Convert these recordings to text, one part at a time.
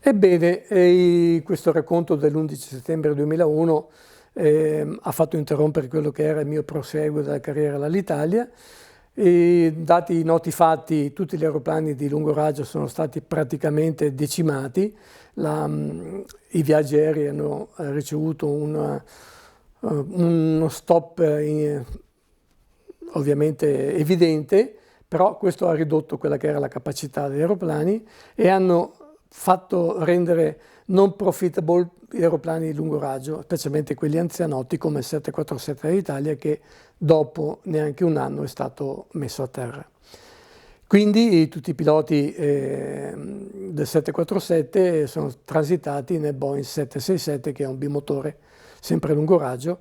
Ebbene, questo racconto dell'11 settembre 2001 ha fatto interrompere quello che era il mio proseguo della carriera all'Alitalia. E dati i noti fatti, tutti gli aeroplani di lungo raggio sono stati praticamente decimati. I viaggi aerei hanno ricevuto uno stop ovviamente evidente, però questo ha ridotto quella che era la capacità degli aeroplani e hanno fatto rendere non profitable gli aeroplani di lungo raggio, specialmente quelli anzianotti come il 747 dell'Italia, che dopo neanche un anno è stato messo a terra. Quindi tutti i piloti del 747 sono transitati nel Boeing 767, che è un bimotore sempre a lungo raggio,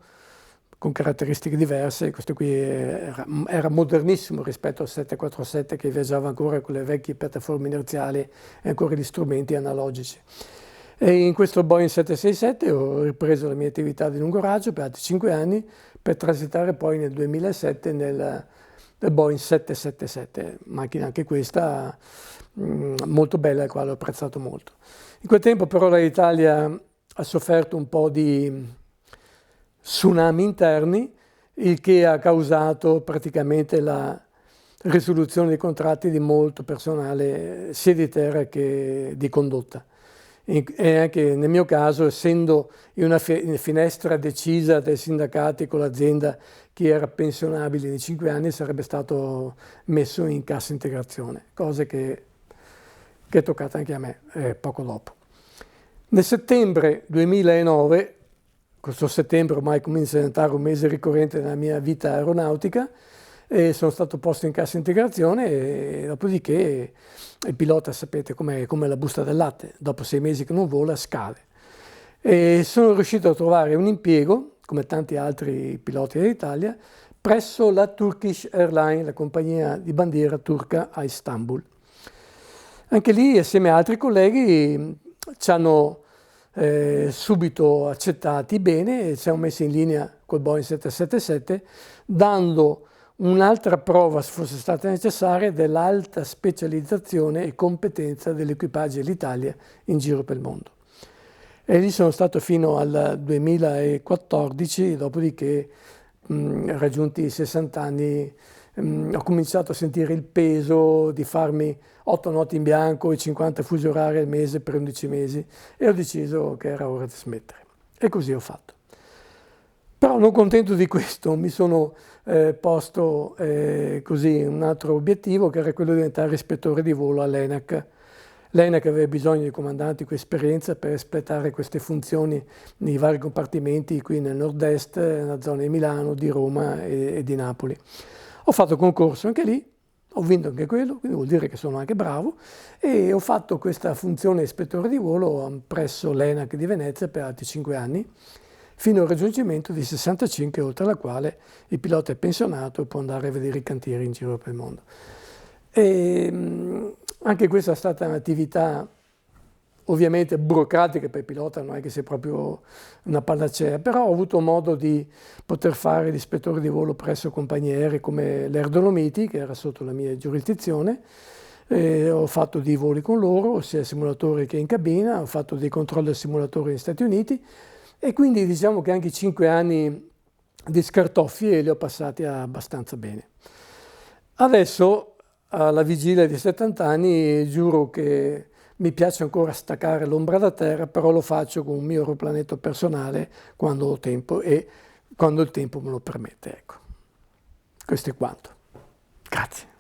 con caratteristiche diverse. Questo qui era modernissimo rispetto al 747, che viaggiava ancora con le vecchie piattaforme inerziali e ancora gli strumenti analogici. E in questo Boeing 767 ho ripreso la mia attività di lungo raggio per altri 5 anni, per transitare poi nel 2007 nel Boeing 777, macchina anche questa molto bella, la quale ho apprezzato molto. In quel tempo però l'Italia ha sofferto un po' di tsunami interni, il che ha causato praticamente la risoluzione dei contratti di molto personale sia di terra che di condotta. E anche nel mio caso, essendo in una finestra decisa dai sindacati con l'azienda chi era pensionabile di 5 anni, sarebbe stato messo in cassa integrazione, cosa che è toccata anche a me poco dopo. Nel settembre 2009, questo settembre ormai comincia a diventare un mese ricorrente nella mia vita aeronautica, e sono stato posto in cassa integrazione e dopodiché il pilota, sapete com'è la busta del latte, dopo 6 mesi che non vola scade. E sono riuscito a trovare un impiego, come tanti altri piloti dell'Italia, presso la Turkish Airlines, la compagnia di bandiera turca a Istanbul. Anche lì, assieme a altri colleghi, ci hanno subito accettati bene e ci siamo messi in linea col Boeing 777, dando un'altra prova, se fosse stata necessaria, dell'alta specializzazione e competenza dell'equipaggio dell'Italia in giro per il mondo. E lì sono stato fino al 2014, dopodiché raggiunti i 60 anni ho cominciato a sentire il peso di farmi 8 notti in bianco e 50 fusi orari al mese per 11 mesi e ho deciso che era ora di smettere. E così ho fatto. Però non contento di questo, mi sono posto così un altro obiettivo, che era quello di diventare ispettore di volo all'ENAC. L'ENAC aveva bisogno di comandanti con esperienza per espletare queste funzioni nei vari compartimenti qui nel nord-est, nella zona di Milano, di Roma e di Napoli. Ho fatto concorso anche lì, ho vinto anche quello, quindi vuol dire che sono anche bravo, e ho fatto questa funzione ispettore di volo presso l'ENAC di Venezia per altri 5 anni, fino al raggiungimento di 65, oltre la quale il pilota è pensionato e può andare a vedere i cantieri in giro per il mondo. E anche questa è stata un'attività ovviamente burocratica per il pilota, non è che sia proprio una panacea, però ho avuto modo di poter fare l'ispettore di volo presso compagnie aeree come l'Air Dolomiti, che era sotto la mia giurisdizione. Ho fatto dei voli con loro, sia simulatori che in cabina, ho fatto dei controlli al simulatore negli Stati Uniti, e quindi diciamo che anche i 5 anni di scartoffie li ho passati abbastanza bene. Adesso, alla vigilia di 70 anni, giuro che mi piace ancora staccare l'ombra da terra, però lo faccio con un mio aeroplanetto personale quando ho tempo e quando il tempo me lo permette. Ecco, questo è quanto. Grazie.